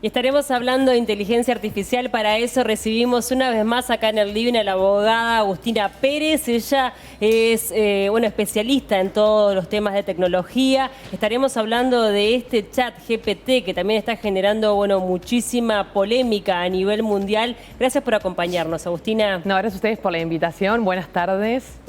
Y estaremos hablando de inteligencia artificial. Para eso recibimos una vez más acá en el living a la abogada Agustina Pérez. Ella es especialista en todos los temas de tecnología. Estaremos hablando de este chat GPT que también está generando muchísima polémica a nivel mundial. Gracias por acompañarnos, Agustina. No, gracias a ustedes por la invitación. Buenas tardes.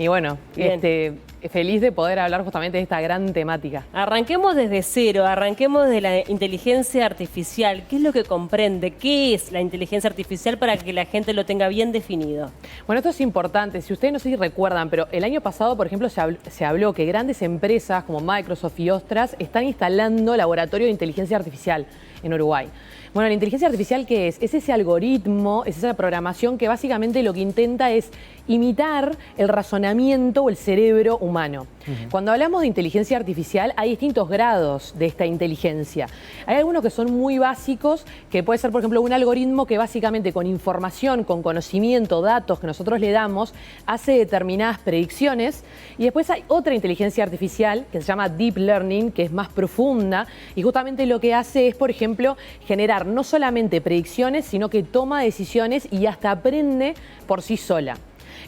Y feliz de poder hablar justamente de esta gran temática. Arranquemos desde cero, arranquemos de la inteligencia artificial. ¿Qué es lo que comprende? ¿Qué es la inteligencia artificial para que la gente lo tenga bien definido? Bueno, esto es importante. Si ustedes no sé si recuerdan, pero el año pasado, por ejemplo, se habló que grandes empresas como Microsoft y otras están instalando laboratorios de inteligencia artificial en Uruguay. Bueno, la inteligencia artificial, ¿qué es? Es ese algoritmo, es esa programación que básicamente lo que intenta es imitar el razonamiento o el cerebro humano. Cuando hablamos de inteligencia artificial, hay distintos grados de esta inteligencia. Hay algunos que son muy básicos, que puede ser, por ejemplo, un algoritmo que básicamente con información, con conocimiento, datos que nosotros le damos, hace determinadas predicciones. Y después hay otra inteligencia artificial que se llama Deep Learning, que es más profunda, y justamente lo que hace es, por ejemplo, generar no solamente predicciones, sino que toma decisiones y hasta aprende por sí sola.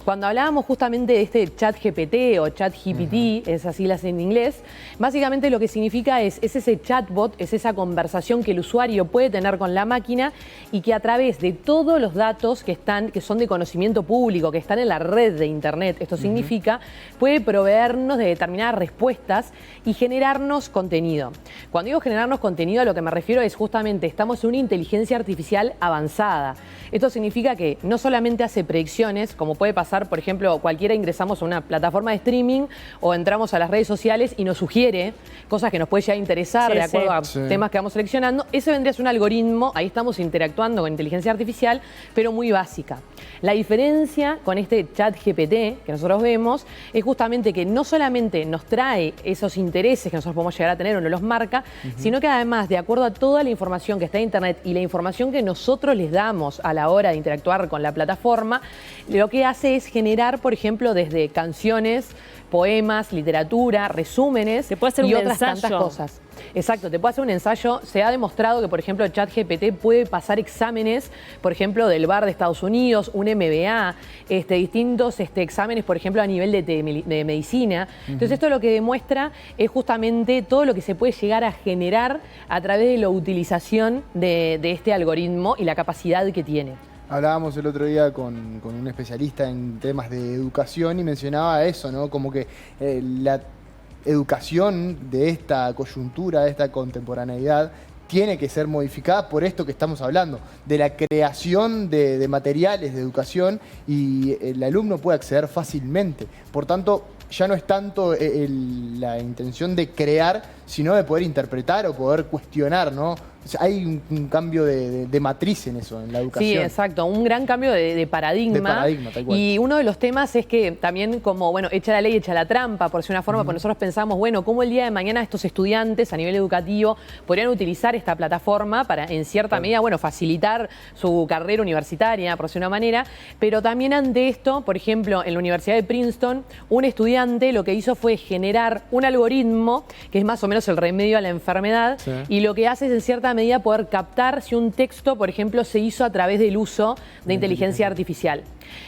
Cuando hablábamos justamente de este chat GPT o chat GPT, esas siglas en inglés, básicamente lo que significa es ese chatbot, es esa conversación que el usuario puede tener con la máquina y que a través de todos los datos que son de conocimiento público, que están en la red de Internet, esto significa, puede proveernos de determinadas respuestas y generarnos contenido. Cuando digo generarnos contenido, a lo que me refiero es justamente estamos en una inteligencia artificial avanzada. Esto significa que no solamente hace predicciones, como puede pasar, por ejemplo, cualquiera ingresamos a una plataforma de streaming o entramos a las redes sociales y nos sugiere cosas que nos puede llegar a interesar de acuerdo a temas que vamos seleccionando. Ese vendría a ser un algoritmo, ahí estamos interactuando con inteligencia artificial, pero muy básica. La diferencia con este chat GPT que nosotros vemos es justamente que no solamente nos trae esos intereses que nosotros podemos llegar a tener o nos los marca, sino que además, de acuerdo a toda la información que está en Internet y la información que nosotros les damos a la hora de interactuar con la plataforma, lo que hace es generar, por ejemplo, desde canciones, poemas, literatura, resúmenes y otras tantas cosas. Exacto, te puede hacer un ensayo. Se ha demostrado que, por ejemplo, ChatGPT puede pasar exámenes, por ejemplo, del bar de Estados Unidos, un MBA, distintos exámenes, por ejemplo, a nivel de medicina. Entonces, esto lo que demuestra es justamente todo lo que se puede llegar a generar a través de la utilización de este algoritmo y la capacidad que tiene. Hablábamos el otro día con un especialista en temas de educación y mencionaba eso, ¿no? Como que la educación de esta coyuntura, de esta contemporaneidad, tiene que ser modificada por esto que estamos hablando, de la creación de materiales de educación, y el alumno puede acceder fácilmente. Por tanto, ya no es tanto la intención de crear, sino de poder interpretar o poder cuestionar, ¿no? O sea, hay un cambio de matriz en eso, en la educación. Sí, exacto, un gran cambio de paradigma. De paradigma, tal cual. Y uno de los temas es que también como, echa la ley, echa la trampa, por decir una forma, porque nosotros pensamos, ¿cómo el día de mañana estos estudiantes a nivel educativo podrían utilizar esta plataforma para, en cierta medida, facilitar su carrera universitaria, por decir una manera? Pero también ante esto, por ejemplo, en la Universidad de Princeton, un estudiante lo que hizo fue generar un algoritmo que es más o menos el remedio a la enfermedad, y lo que hace es, en cierta medida, poder captar si un texto, por ejemplo, se hizo a través del uso de inteligencia artificial.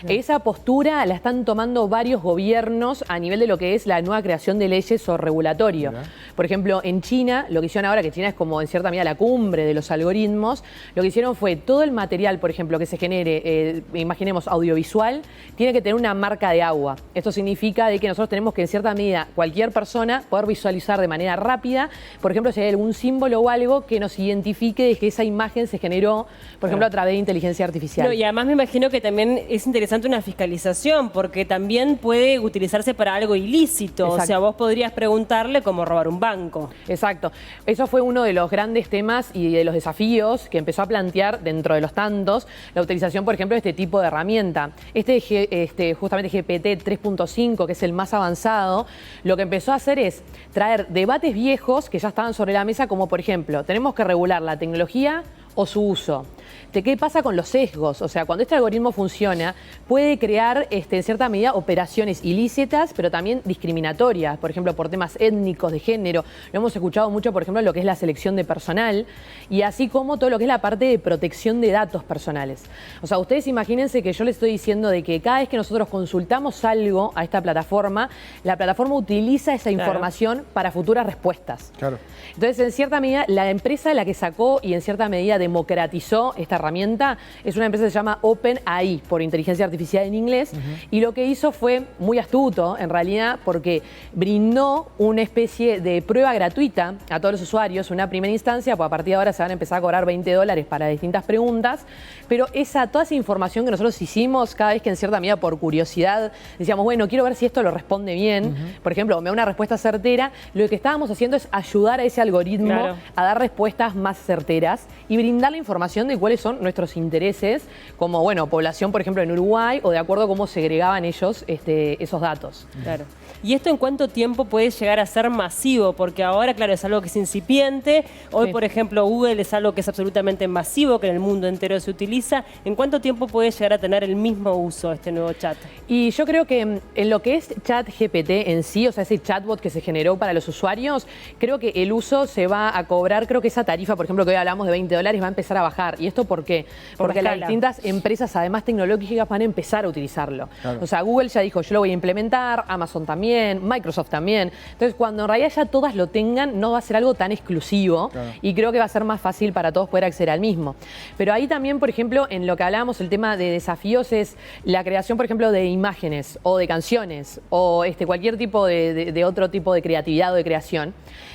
Esa postura la están tomando varios gobiernos a nivel de lo que es la nueva creación de leyes o regulatorio. Por ejemplo, en China, lo que hicieron ahora, que China es como en cierta medida la cumbre de los algoritmos, lo que hicieron fue todo el material, por ejemplo, que se genere, imaginemos audiovisual, tiene que tener una marca de agua. Esto significa de que nosotros tenemos que, en cierta medida, cualquier persona poder visualizar de manera rápida, por ejemplo, si hay algún símbolo o algo que nos identifique de que esa imagen se generó, por ejemplo, a través de inteligencia artificial. Y además me imagino que también es interesante una fiscalización, porque también puede utilizarse para algo ilícito. Exacto. O sea, vos podrías preguntarle cómo robar un banco. Exacto. Eso fue uno de los grandes temas y de los desafíos que empezó a plantear, dentro de los tantos, la utilización, por ejemplo, de este tipo de herramienta. Justamente GPT 3.5, que es el más avanzado, lo que empezó a hacer es traer debates viejos que ya estaban sobre la mesa, como por ejemplo, tenemos que regular la tecnología o su uso. de qué pasa con los sesgos. O sea, cuando este algoritmo funciona, puede crear en cierta medida operaciones ilícitas, pero también discriminatorias, por ejemplo, por temas étnicos, de género. Lo hemos escuchado mucho, por ejemplo, en lo que es la selección de personal y así como todo lo que es la parte de protección de datos personales. O sea, ustedes imagínense que yo les estoy diciendo de que cada vez que nosotros consultamos algo a esta plataforma, la plataforma utiliza esa información para futuras respuestas. Claro. Entonces, en cierta medida, la empresa la que sacó y en cierta medida democratizó esta herramienta es una empresa que se llama OpenAI, por inteligencia artificial en inglés, y lo que hizo fue muy astuto, en realidad, porque brindó una especie de prueba gratuita a todos los usuarios, una primera instancia, pues a partir de ahora se van a empezar a cobrar $20 para distintas preguntas, pero toda esa información que nosotros hicimos, cada vez que en cierta medida por curiosidad decíamos, bueno, quiero ver si esto lo responde bien, por ejemplo, me da una respuesta certera, lo que estábamos haciendo es ayudar a ese algoritmo a dar respuestas más certeras y brindar la información de cuáles son nuestros intereses, como, bueno, población, por ejemplo, en Uruguay, o de acuerdo a cómo segregaban ellos esos datos. Claro. ¿Y esto en cuánto tiempo puede llegar a ser masivo? Porque ahora, claro, es algo que es incipiente. Hoy, por ejemplo, Google es algo que es absolutamente masivo, que en el mundo entero se utiliza. ¿En cuánto tiempo puede llegar a tener el mismo uso este nuevo chat? Y yo creo que en lo que es ChatGPT en sí, o sea, ese chatbot que se generó para los usuarios, creo que el uso se va a cobrar, creo que esa tarifa, por ejemplo, que hoy hablamos de $20, va a empezar a bajar. ¿Y esto por qué? Porque las distintas empresas, además tecnológicas, van a empezar a utilizarlo. Claro. O sea, Google ya dijo, yo lo voy a implementar, Amazon también, Microsoft también. Entonces, cuando en realidad ya todas lo tengan, no va a ser algo tan exclusivo y creo que va a ser más fácil para todos poder acceder al mismo. Pero ahí también, por ejemplo, en lo que hablábamos, el tema de desafíos es la creación, por ejemplo, de imágenes o de canciones o cualquier tipo de otro tipo de creatividad o de creación.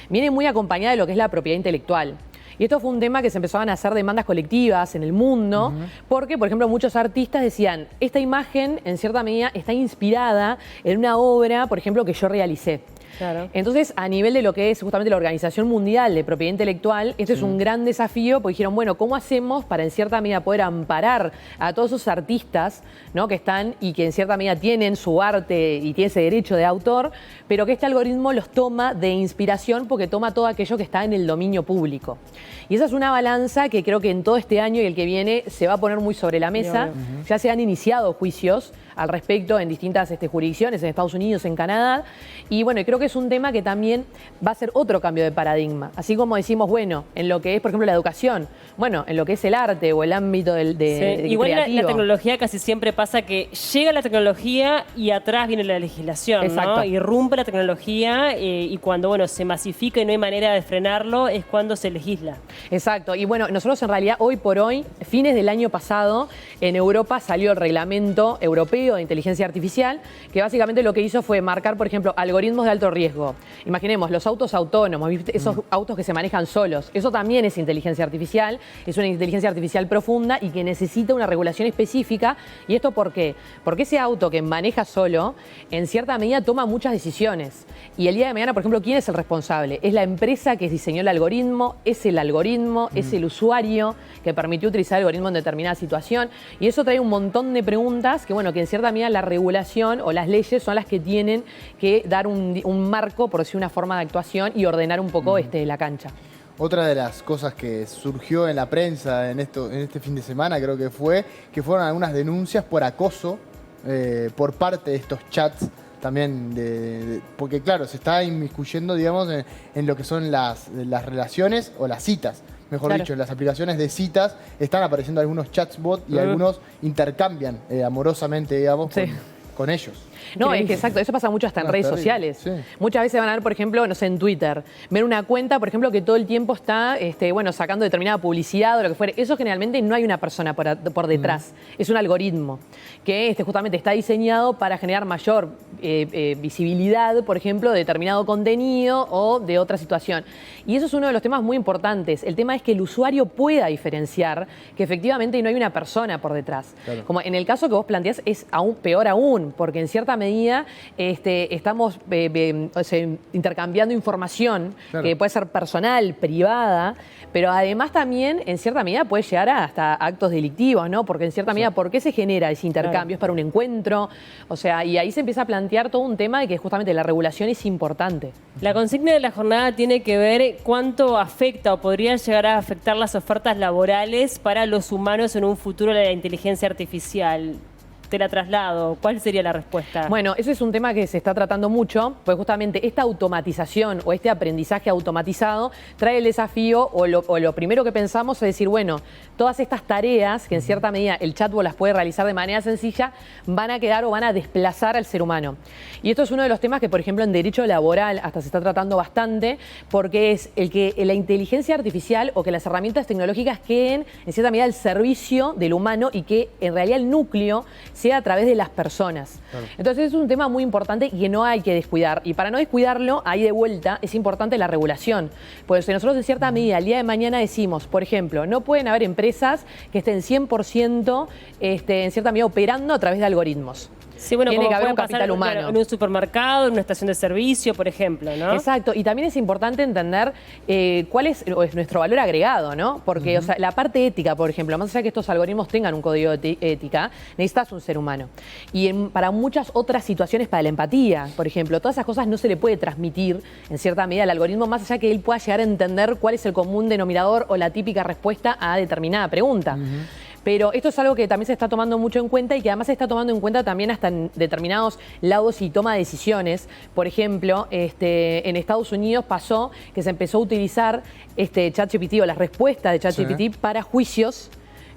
Viene muy acompañada de lo que es la propiedad intelectual. Y esto fue un tema que se empezaban a hacer demandas colectivas en el mundo, porque, por ejemplo, muchos artistas decían, esta imagen, en cierta medida, está inspirada en una obra, por ejemplo, que yo realicé. Claro. Entonces, a nivel de lo que es justamente la Organización Mundial de Propiedad Intelectual, esto es un gran desafío, porque dijeron, bueno, ¿cómo hacemos para en cierta medida poder amparar a todos esos artistas, ¿no?, que están y que en cierta medida tienen su arte y tienen ese derecho de autor, pero que este algoritmo los toma de inspiración porque toma todo aquello que está en el dominio público? Y esa es una balanza que creo que en todo este año y el que viene se va a poner muy sobre la mesa. Ya se han iniciado juicios al respecto en distintas jurisdicciones, en Estados Unidos, en Canadá. Y bueno, creo que es un tema que también va a ser otro cambio de paradigma. Así como decimos, bueno, en lo que es, por ejemplo, la educación, bueno, en lo que es el arte o el ámbito igual creativo. La tecnología casi siempre pasa que llega la tecnología y atrás viene la legislación, ¿no? Irrumpe la tecnología y cuando, bueno, se masifica y no hay manera de frenarlo es cuando se legisla. Exacto. Y bueno, nosotros en realidad hoy por hoy, fines del año pasado, en Europa salió el reglamento europeo de inteligencia artificial, que básicamente lo que hizo fue marcar, por ejemplo, algoritmos de alto riesgo. Imaginemos, los autos autónomos, esos autos que se manejan solos. Eso también es inteligencia artificial, es una inteligencia artificial profunda y que necesita una regulación específica. ¿Y esto por qué? Porque ese auto que maneja solo, en cierta medida toma muchas decisiones. Y el día de mañana, por ejemplo, ¿quién es el responsable? Es la empresa que diseñó el algoritmo, es el algoritmo, es el usuario que permitió utilizar el algoritmo en determinada situación. Y eso trae un montón de preguntas que, bueno, que en cierta medida la regulación o las leyes son las que tienen que dar un marco, por decir una forma de actuación y ordenar un poco la cancha. Otra de las cosas que surgió en la prensa en este fin de semana, creo que fueron algunas denuncias por acoso por parte de estos chats también, porque claro, se está inmiscuyendo, digamos, en lo que son las relaciones o las citas. Mejor dicho, en las aplicaciones de citas están apareciendo algunos chatbots y algunos intercambian amorosamente, digamos, con ellos. No, es que exacto, eso pasa mucho hasta en redes sociales. Sí. Muchas veces van a ver, por ejemplo, no sé, en Twitter, ver una cuenta, por ejemplo, que todo el tiempo está, bueno, sacando determinada publicidad o lo que fuere. Eso generalmente no hay una persona por detrás, es un algoritmo que justamente está diseñado para generar mayor visibilidad, por ejemplo, de determinado contenido o de otra situación. Y eso es uno de los temas muy importantes. El tema es que el usuario pueda diferenciar que efectivamente no hay una persona por detrás. Claro. Como en el caso que vos planteás, es aún peor aún. común, porque en cierta medida estamos intercambiando información que puede ser personal, privada, pero además también en cierta medida puede llegar hasta actos delictivos, ¿no? Porque en cierta medida, ¿por qué se genera ese intercambio? ¿Es para un encuentro? O sea, y ahí se empieza a plantear todo un tema de que justamente la regulación es importante. La consigna de la jornada tiene que ver cuánto afecta o podría llegar a afectar las ofertas laborales para los humanos en un futuro de la inteligencia artificial. Te la traslado. ¿Cuál sería la respuesta? Bueno, ese es un tema que se está tratando mucho, pues justamente esta automatización o este aprendizaje automatizado trae el desafío o lo primero que pensamos es decir, bueno, todas estas tareas que en cierta medida el chatbot las puede realizar de manera sencilla, van a quedar o van a desplazar al ser humano. Y esto es uno de los temas que, por ejemplo, en derecho laboral hasta se está tratando bastante, porque es el que la inteligencia artificial o que las herramientas tecnológicas queden en cierta medida al servicio del humano y que en realidad el núcleo sea a través de las personas. Claro. Entonces es un tema muy importante y que no hay que descuidar. Y para no descuidarlo, ahí de vuelta, es importante la regulación. Pues si nosotros en cierta medida, el día de mañana decimos, por ejemplo, no pueden haber empresas que estén 100% en cierta medida operando a través de algoritmos. Sí, bueno, tiene que haber un pasar, capital humano. Claro, en un supermercado, en una estación de servicio, por ejemplo, ¿no? Exacto, y también es importante entender cuál es nuestro valor agregado, ¿no? Porque o sea, la parte ética, por ejemplo, más allá de que estos algoritmos tengan un código de ética, necesitas un ser humano. Y para muchas otras situaciones, para la empatía, por ejemplo, todas esas cosas no se le puede transmitir, en cierta medida, al algoritmo, más allá que él pueda llegar a entender cuál es el común denominador o la típica respuesta a determinada pregunta. Pero esto es algo que también se está tomando mucho en cuenta y que además se está tomando en cuenta también hasta en determinados lados y toma de decisiones. Por ejemplo, en Estados Unidos pasó que se empezó a utilizar ChatGPT o las respuestas de ChatGPT para juicios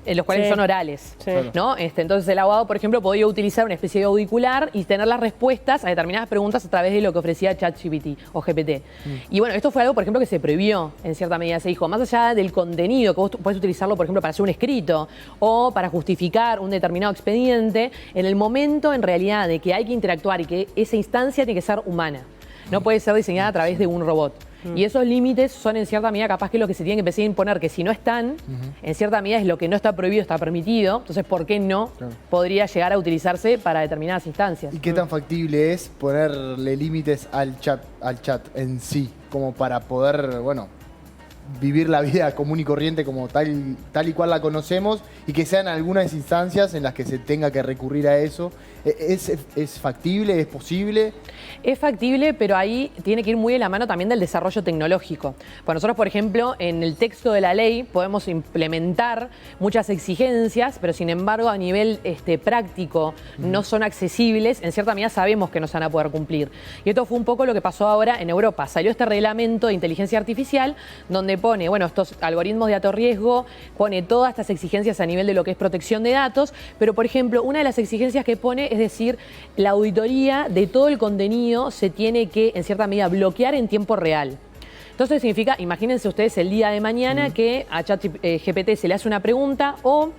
en los cuales son orales, ¿no? Entonces el abogado, por ejemplo, podía utilizar una especie de auricular y tener las respuestas a determinadas preguntas a través de lo que ofrecía ChatGPT o GPT. Y bueno, esto fue algo, por ejemplo, que se prohibió en cierta medida. Se dijo, más allá del contenido, que vos podés utilizarlo, por ejemplo, para hacer un escrito o para justificar un determinado expediente, en el momento, en realidad, de que hay que interactuar y que esa instancia tiene que ser humana. No puede ser diseñada a través de un robot. Y esos límites son en cierta medida capaz que lo que se tiene que empezar a imponer, que si no están, en cierta medida es lo que no está prohibido, está permitido. Entonces, ¿por qué no podría llegar a utilizarse para determinadas instancias? ¿Y qué tan factible es ponerle límites al chat en sí? Como para poder, bueno, vivir la vida común y corriente como tal y cual la conocemos y que sean algunas instancias en las que se tenga que recurrir a eso. ¿Es factible? ¿Es posible? Es factible, pero ahí tiene que ir muy de la mano también del desarrollo tecnológico. Pues nosotros, por ejemplo, en el texto de la ley podemos implementar muchas exigencias, pero sin embargo a nivel práctico no son accesibles. En cierta medida sabemos que no se van a poder cumplir. Y esto fue un poco lo que pasó ahora en Europa. Salió este reglamento de inteligencia artificial donde pone, bueno, estos algoritmos de alto riesgo, pone todas estas exigencias a nivel de lo que es protección de datos, pero por ejemplo, una de las exigencias que pone es decir, la auditoría de todo el contenido se tiene que, en cierta medida, bloquear en tiempo real. Entonces significa, imagínense ustedes el día de mañana que a ChatGPT se le hace una pregunta o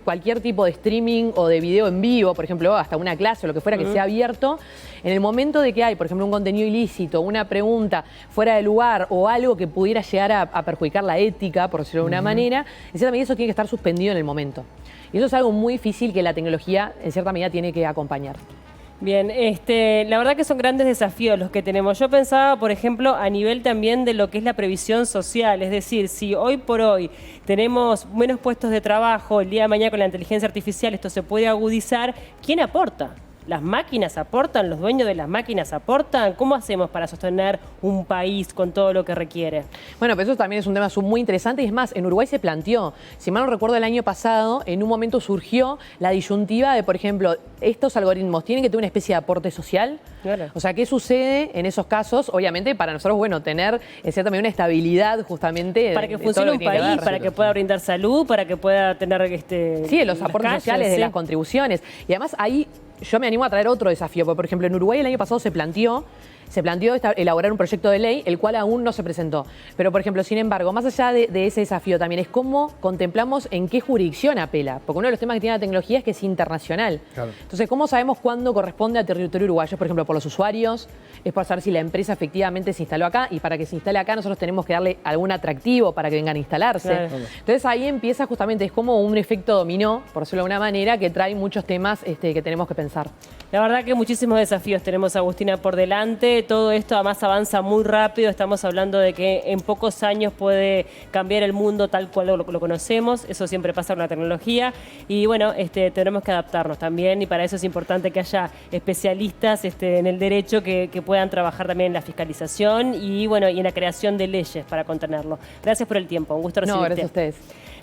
cualquier tipo de streaming o de video en vivo, por ejemplo, hasta una clase o lo que fuera que sea abierto, en el momento de que hay, por ejemplo, un contenido ilícito, una pregunta fuera de lugar o algo que pudiera llegar a perjudicar la ética, por decirlo de una manera, en cierta medida eso tiene que estar suspendido en el momento. Y eso es algo muy difícil que la tecnología, en cierta medida, tiene que acompañar. Bien, la verdad que son grandes desafíos los que tenemos. Yo pensaba, por ejemplo, a nivel también de lo que es la previsión social. Es decir, si hoy por hoy tenemos menos puestos de trabajo, el día de mañana con la inteligencia artificial esto se puede agudizar, ¿quién aporta? ¿Las máquinas aportan? ¿Los dueños de las máquinas aportan? ¿Cómo hacemos para sostener un país con todo lo que requiere? Bueno, pero eso también es un tema muy interesante y es más, en Uruguay se planteó, si mal no recuerdo el año pasado, en un momento surgió la disyuntiva de, por ejemplo, estos algoritmos tienen que tener una especie de aporte social. Claro. O sea, ¿qué sucede en esos casos? Obviamente para nosotros, bueno, tener en cierta medida una estabilidad justamente. Para que funcione un país, para que pueda brindar salud, para que pueda tener sí, los aportes sociales de las contribuciones. Y además ahí yo me animo a traer otro desafío, porque por ejemplo en Uruguay el año pasado se planteó se planteó elaborar un proyecto de ley, el cual aún no se presentó. Pero, por ejemplo, sin embargo, más allá de ese desafío también es cómo contemplamos en qué jurisdicción apela. Porque uno de los temas que tiene la tecnología es que es internacional. Claro. Entonces, ¿cómo sabemos cuándo corresponde a territorio uruguayo? Por ejemplo, por los usuarios, es por saber si la empresa efectivamente se instaló acá, y para que se instale acá nosotros tenemos que darle algún atractivo para que vengan a instalarse. Claro. Entonces ahí empieza justamente, es como un efecto dominó, por decirlo de alguna manera, que trae muchos temas que tenemos que pensar. La verdad que muchísimos desafíos tenemos, Agustina, por delante. Todo esto además avanza muy rápido. Estamos hablando de que en pocos años puede cambiar el mundo tal cual lo conocemos. Eso siempre pasa con la tecnología. Y bueno, tenemos que adaptarnos también. Y para eso es importante que haya especialistas en el derecho que puedan trabajar también en la fiscalización y, bueno, y en la creación de leyes para contenerlo. Gracias por el tiempo. Un gusto recibirte. No, gracias a ustedes.